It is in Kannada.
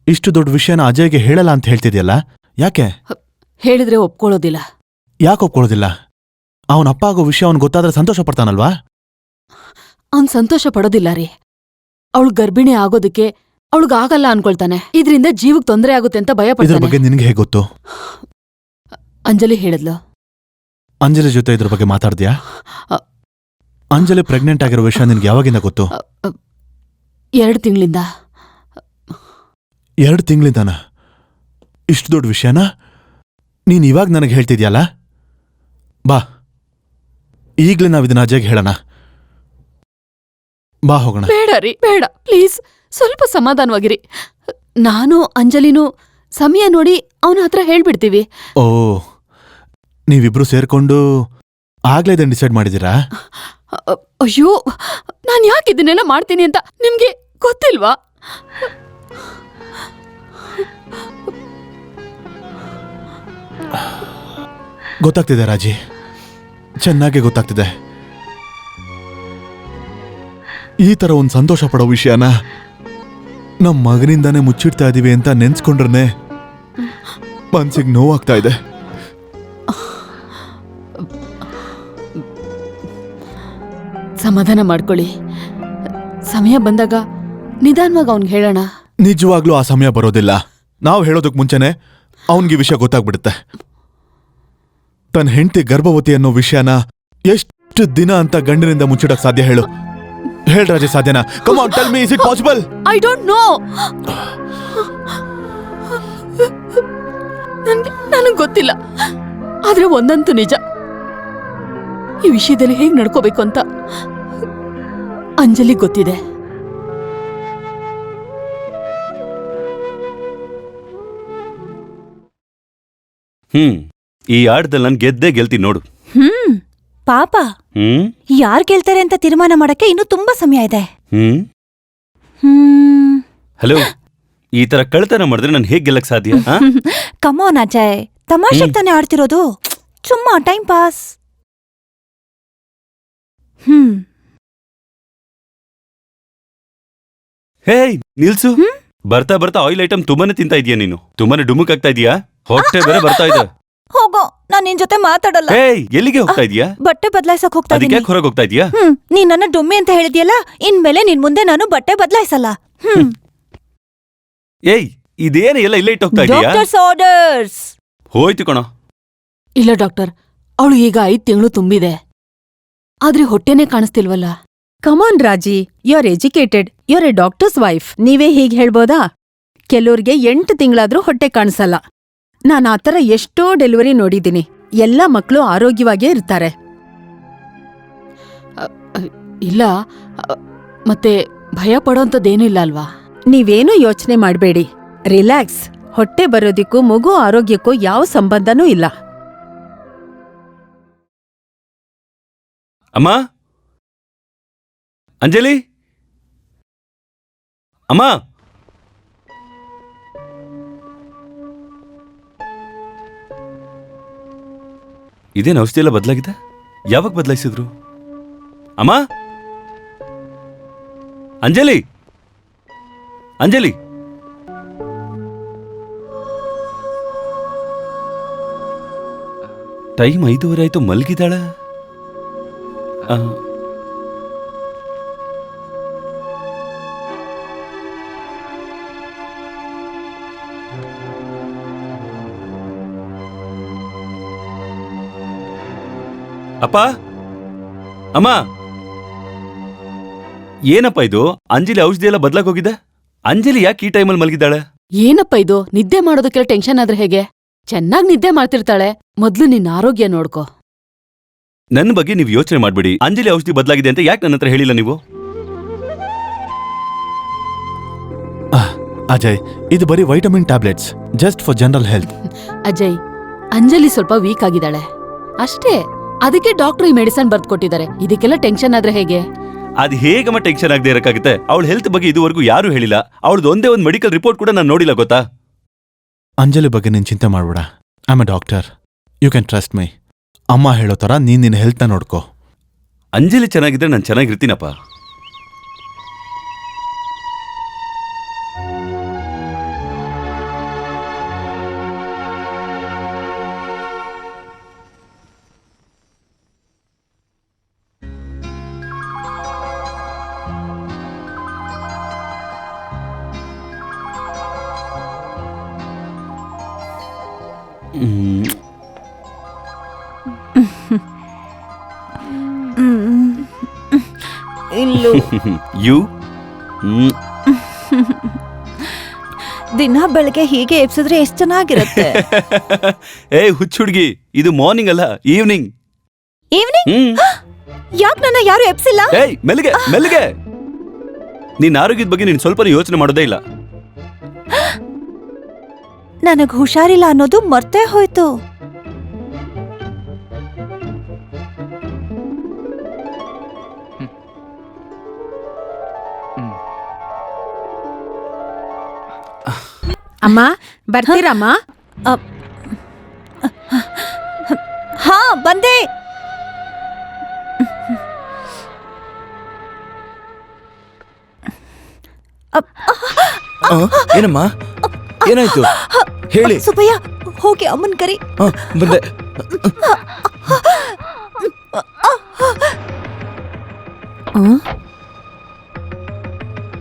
ಇಷ್ಟು ದೊಡ್ಡ ವಿಷಯನ ಅಜಯ್ಗೆ ಹೇಳಲ್ಲ ಅಂತ ಹೇಳ್ತಿದ್ಯಲ್ಲ, ಯಾಕೆ? ಹೇಳಿದ್ರೆ ಒಪ್ಕೊಳ್ಳೋದಿಲ್ಲ. ಯಾಕೆ ಒಪ್ಕೊಳ್ಳೋದಿಲ್ಲ? ಅವನಪ್ಪ ಆಗೋ ವಿಷಯ ಅವ್ನು ಗೊತ್ತಾದ್ರೆ ಸಂತೋಷ ಪಡ್ತಾನಲ್ವಾ? ಅವ್ನ್ ಸಂತೋಷ ಪಡೋದಿಲ್ಲ ರೀ. ಅವಳು ಗರ್ಭಿಣಿ ಆಗೋದಕ್ಕೆ ಅವಳಿಗಾಗಲ್ಲ ಅನ್ಕೊಳ್ತಾನೆ. ಇದರಿಂದ ಜೀವಕ್ಕೆ ತೊಂದರೆ ಆಗುತ್ತೆ ಅಂತ ಭಯ ಪಡ್ತಾನೆ. ಇದ್ರ ಬಗ್ಗೆ ನಿನ್ಗೆ ಹೇಗೆ ಗೊತ್ತು? ಅಂಜಲಿ ಹೇಳಿದ್ಲು. ಅಂಜಲಿ ಜೊತೆ ಇದ್ರ ಬಗ್ಗೆ ಮಾತಾಡ್ದ್ಯಾ? ಅಂಜಲಿ ಪ್ರೆಗ್ನೆಂಟ್ ಆಗಿರೋ ವಿಷಯ ನಿನ್ಗೆ ಯಾವಾಗಿಂದ ಗೊತ್ತು? 2 ತಿಂಗಳಿಂದ. 2 ತಿಂಗಳಿಂದಾನ? ಇಷ್ಟು ದೊಡ್ಡ ವಿಷಯನ ನೀನ್ ಇವಾಗ ನನಗೆ ಹೇಳ್ತಿದ್ಯಲ್ಲ? ಬಾ, ಈಗ್ಲೇ ನಾವಿದನ್ನ ಅಜಯ್ಗೆ ಹೇಳೋಣ. ಬಾ ಹೋಗೋಣ. ಬೇಡ ರೀ, ಬೇಡ ಪ್ಲೀಸ್, ಸ್ವಲ್ಪ ಸಮಾಧಾನವಾಗಿರಿ. ನಾನು ಅಂಜಲಿನೂ ಸಮಯ ನೋಡಿ ಅವನ ಹತ್ರ ಹೇಳ್ಬಿಡ್ತೀವಿ. ಓ, ನೀವಿಬ್ರು ಸೇರ್ಕೊಂಡು ಆಗ್ಲೇ ಇದನ್ನ ಡಿಸೈಡ್ ಮಾಡಿದೀರಾ? ಅಯ್ಯೋ, ನಾನು ಯಾಕೆ ಇದನ್ನೆಲ್ಲ ಮಾಡ್ತೀನಿ ಅಂತ ನಿಮ್ಗೆ ಗೊತ್ತಿಲ್ವಾ? ಗೊತ್ತಾಗ್ತಿದೆ ರಾಜಿ, ಚೆನ್ನಾಗಿ ಗೊತ್ತಾಗ್ತಿದೆ. ಈ ತರ ಒಂದು ಸಂತೋಷ ಪಡೋ ವಿಷಯನ ನಮ್ಮ ಮಗನಿಂದಾನೇ ಮುಚ್ಚಿಡ್ತಾ ಇದೀವಿ ಅಂತ ನೆನ್ಸ್ಕೊಂಡ್ರೆ ಮನ್ಸಿಗೆ ನೋವಾಗ್ತಾ ಇದೆ. ಸಮಾಧಾನ ಮಾಡ್ಕೊಳ್ಳಿ. ಸಮಯ ಬಂದಾಗ ನಿಧಾನವಾಗಿ ಅವ್ನಿಗೆ ಹೇಳೋಣ. ನಿಜವಾಗ್ಲೂ ಆ ಸಮಯ ಬರೋದಿಲ್ಲ. ನಾವು ಹೇಳೋದಕ್ ಮುಂಚೆನೆ ಅವನ್ಗೆ ವಿಷಯ ಗೊತ್ತಾಗ್ಬಿಡುತ್ತೆ. ತನ್ನ ಹೆಂಡತಿ ಗರ್ಭವತಿ ಅನ್ನೋ ವಿಷಯನ ಎಷ್ಟು ದಿನ ಅಂತ ಗಂಡನಿಂದ ಮುಚ್ಚಿಡಕ್ ಸಾಧ್ಯ? ಹೇಳು ರಾಜೆ, ಸಾಧ್ಯನಾ? Come on, tell me, is it possible? I don't know. ನನಗೆ ಗೊತ್ತಿಲ್ಲ. ಆದ್ರೆ ಒಂದಂತೂ ನಿಜ, ಈ ವಿಷಯದಲ್ಲಿ ಹೇಗ್ ನಡ್ಕೋಬೇಕು ಅಂತ ಅಂಜಲಿ ಗೊತ್ತಿದೆ. ಈ ಆಟದಲ್ಲಿ ನಾನು ಗೆದ್ದೇ ಗೆಲ್ತೀನಿ ನೋಡು. ಪಾಪ, ಯಾರ್ ಗೆಲ್ತಾರೆ ಅಂತ ತೀರ್ಮಾನ ಮಾಡಕ್ಕೆ ಇನ್ನೂ ತುಂಬಾ ಸಮಯ ಇದೆ. ಹಲೋ, ಈ ತರ ಕಳ್ತನ ಮಾಡಿದ್ರೆ ನಾನು ಹೇಗ್ ಗೆಲ್ಲಕ್ ಸಾಧ್ಯ? ಕಮೋನ್ ಅಜಯ್, ತಮಾಷೆಗೆ ತಾನೇ ಆಡ್ತಿರೋದು, ಸುಮ್ಮ ಟೈಮ್ ಪಾಸ್. ಹೇ ನಿಲ್ಸು. ಬರ್ತಾ ಬರ್ತಾ ಆಯಿಲ್ ಐಟಮ್ ತುಂಬಾನೇ ತಿಂತಾ ಇದೀಯ ನೀನು. ತುಂಬಾನೇ ಡುಮುಕ್ ಆಗ್ತಾ ಇದೀಯಾ. ಹೊಟ್ಟೆ ಬೇರೆ ಬರ್ತಾ ಇದೆ. ಹೋಗೋ, ನಾನ್ ನಿನ್ ಜೊತೆ ಮಾತಾಡಲ್ಲ. ಎಲ್ಲಿಗೆ ಹೋಗ್ತಾ ಇದೀಯಾ? ಬಟ್ಟೆ ಬದಲಾಯಿಸಕ್ ಹೋಗ್ತಾ ಇದೀನಿ. ಅದಕ್ಕೆ ಹೊರಗೆ ಹೋಗ್ತಾ ಇದೀಯಾ? ನೀನ್ ನನ್ನ ಡುಮ್ಮಿ ಅಂತ ಹೇಳಿದ್ಯಲ್ಲ, ಇನ್ಮೇಲೆ ನಿನ್ ಮುಂದೆ ನಾನು ಬಟ್ಟೆ ಬದಲಾಯಿಸಲ್ಲ. ಇದೇನ ಎಲ್ಲ ಇಲ್ಲೇ ಇಟ್ಟು ಹೋಗ್ತಾ ಇದೀಯಾ? Doctors orders. ಹೋಯ್ತು ಕಣ. ಇಲ್ಲ ಡಾಕ್ಟರ್, ಅವಳು ಈಗ 5 ತಿಂಗಳು ತುಂಬಿದೆ, ಆದ್ರೆ ಹೊಟ್ಟೆನೇ ಕಾಣಿಸ್ತಿಲ್ವಲ್ಲ. Come on Raji, you are educated, you are a doctor's wife. ನೀವೇ ಹೀಗ್ ಹೇಳ್ಬೋದಾ? ಕೆಲವ್ರಿಗೆ 8 ತಿಂಗಳಾದ್ರೂ ಹೊಟ್ಟೆ ಕಾಣಿಸಲ್ಲ. ನಾನು ಆ ಥರ ಎಷ್ಟೋ ಡೆಲಿವರಿ ನೋಡಿದ್ದೀನಿ. ಎಲ್ಲ ಮಕ್ಕಳು ಆರೋಗ್ಯವಾಗೇ ಇರ್ತಾರೆ. ಇಲ್ಲ, ಮತ್ತೆ ಭಯ ಪಡೋಂಥದ್ದೇನೂ ಇಲ್ಲ ಅಲ್ವಾ? ನೀವೇನೂ ಯೋಚನೆ ಮಾಡಬೇಡಿ, ರಿಲ್ಯಾಕ್ಸ್. ಹೊಟ್ಟೆ ಬರೋದಿಕ್ಕೂ ಮಗು ಆರೋಗ್ಯಕ್ಕೂ ಯಾವ ಸಂಬಂಧನೂ ಇಲ್ಲ. ಅಮ್ಮ, ಅಂಜಲಿ, ಅಮ್ಮ, ಇದೇನು ಔಷಧಿ ಎಲ್ಲ ಬದಲಾಗಿದೆ? ಯಾವಾಗ ಬದಲಾಯಿಸಿದ್ರು? ಅಮ್ಮ, ಅಂಜಲಿ, ಅಂಜಲಿ, ಟೈಮ್ 5:30 ಆಯ್ತು, ಮಲಗಿದಾಳ? ಅಪ್ಪ, ಅಮ್ಮ, ಏನಪ್ಪ ಇದು? ಅಂಜಲಿ ಔಷಧಿ ಎಲ್ಲ ಬದಲಾಗಿ ಹೋಗಿದೆ. ಅಂಜಲಿ ಯಾಕೆ ಈ ಟೈಮಲ್ಲಿ ಮಲಗಿದ್ದಾಳೆ? ಏನಪ್ಪ ಇದು? ನಿದ್ದೆ ಮಾಡೋದಕ್ಕೆಲ್ಲ ಟೆನ್ಷನ್ ಆದ್ರೆ ಹೇಗೆ? ಚೆನ್ನಾಗಿ ನಿದ್ದೆ ಮಾಡ್ತಿರ್ತಾಳೆ. ಮೊದ್ಲು ನಿನ್ನ ಆರೋಗ್ಯ ನೋಡ್ಕೋ. ನನ್ನ ಬಗ್ಗೆ ನೀವು ಯೋಚನೆ ಮಾಡ್ಬೇಡಿ. ಅಂಜಲಿ ಔಷಧಿ ಬದಲಾಗಿದೆ ಅಂತ ಯಾಕೆ ನನ್ನ ಹತ್ರ ಹೇಳಿಲ್ಲ ನೀವು? ಅಜಯ್, ಇದು ಬರೀ vitamin tablets, just for general health. Ajay, Anjali ಸ್ವಲ್ಪ ವೀಕ್ ಆಗಿದ್ದಾಳೆ ಅಷ್ಟೇ. ಅದಕ್ಕೆ ಡಾಕ್ಟರ್ ಈ ಮೆಡಿಸನ್ ಬರ್ದು ಕೊಟ್ಟಿದ್ದಾರೆ. ಇದಕ್ಕೆಲ್ಲ ಟೆನ್ಷನ್ ಆದ್ರೆ ಹೇಗೆ? ಅದು ಹೇಗಮ್ಮ ಟೆನ್ಷನ್ ಆಗದೆ ಇರಕ್ಕಾಗುತ್ತೆ? ಅವಳ ಹೆಲ್ತ್ ಬಗ್ಗೆ ಇದುವರೆಗೂ ಯಾರು ಹೇಳಿಲ್ಲ. ಅವಳದು ಒಂದೇ ಒಂದು ಮೆಡಿಕಲ್ ರಿಪೋರ್ಟ್ ಕೂಡ ನಾನು ನೋಡಿಲ್ಲ, ಗೊತ್ತಾ? ಅಂಜಲಿ ಬಗ್ಗೆ ನೀನ್ ಚಿಂತೆ ಮಾಡ್ಬೇಡ. I am a doctor, you can trust my. ಅಮ್ಮ ಹೇಳೋ ಥರ ನೀನ್ ನಿನ್ನ ಹೆಲ್ತ್ನ ನೋಡ್ಕೋ. ಅಂಜಲಿ ಚೆನ್ನಾಗಿದ್ರೆ ನಾನು ಚೆನ್ನಾಗಿರ್ತೀನಪ್ಪ. ಹ್ಮ್. ಇಲ್ಲೂ ಯು ಹ್ಮ್. ದಿನ ಬೆಳಗ್ಗೆ ಹೀಗೆ ಎಬ್ಸಿದ್ರೆ ಎಷ್ಟ್ ಚೆನ್ನಾಗಿರುತ್ತೆ. ಏಯ್ ಹುಚ್ಚ ಹುಡ್ಗಿ, ಇದು ಮಾರ್ನಿಂಗ್ ಅಲ್ಲ, ಈವ್ನಿಂಗ್. ಈವ್ನಿಂಗ್ ಹ್ಮ್. ಯಾಕೆ ನನ್ನ ಯಾರು ಎಬ್ಸಿಲ್ಲ? ಏಯ್ ಮೆಲ್ಗೆ ಮೆಲ್ಗೆ. ನಿನ್ ಆರೋಗ್ಯದ ಬಗ್ಗೆ ನೀನ್ ಸ್ವಲ್ಪ ಯೋಚನೆ ಮಾಡೋದೇ ಇಲ್ಲ. ನನಗ್ ಹುಷಾರಿಲ್ಲ ಅನ್ನೋದು ಮರ್ತೇ ಹೋಯ್ತು. ಅಮ್ಮ ಬರ್ತೀರಮ್ಮ? ಹಾ ಬಂದೆ. ಏನಮ್ಮ, ಏನಾಯ್ತು ಹೇಳಿ. ಸುಬ್ಬಯ್ಯ, ಹೋಗಿ ಅಮ್ಮನ್ ಕರಿ. ಬಂದೆ. ಆ?